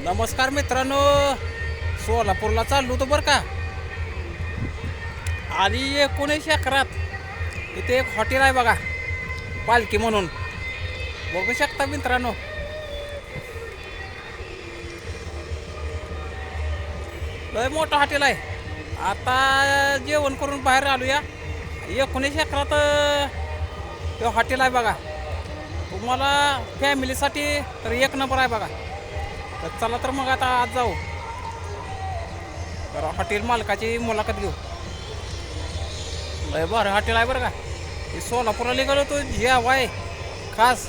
नमस्कार मित्रांनो, सोलापूरला चाललो होतो बरं का. आणि 19 एकरात इथे एक हॉटेल आहे बघा, पालखी म्हणून. बघू शकता मित्रांनो, लय मोठं हॉटेल आहे. आता जेवण करून बाहेर आलूया. 19 एकरात हे हॉटेल आहे बघा. तुम्हाला फॅमिलीसाठी तर एक नंबर आहे बघा. तर चला तर मग आता आज जाऊ, तर हॉटेल मालकाची मुलाखत घेऊ. लय बरं हॉटेल आहे बरं का. हे सोलापूरला निघालो तो जेवाय खास.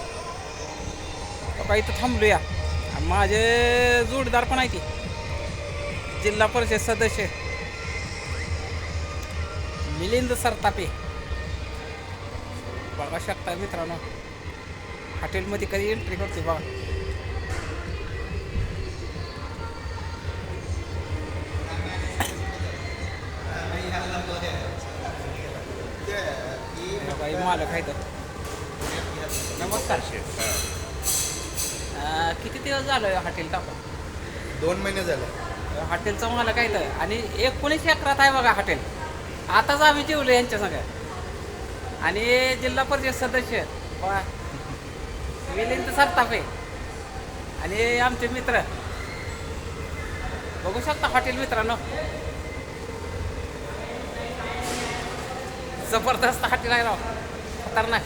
का इथं थांबलूया. माझे जोडीदार पण आहे ती, जिल्हा परिषद सदस्य मिलिंद सरतापे. बघा शकता मित्रांनो, हॉटेलमध्ये कधी एंट्री करते बघा. काही मालक आहे तर. नमस्कार. किती दिवस झालं हॉटेल टाकून? 2 महिने झाले. हॉटेलचा मालक आहे तर. आणि 19 एकरात आहे बघा हॉटेल. आताच आम्ही जेवलो यांच्या सगळ्या. आणि जिल्हा परिषद सदस्य मिलिंद सरतापे आणि आमचे मित्र. बघू शकता हॉटेल मित्रांनो, जबरदस्त हॉटेल आहे राव, खतरनाक.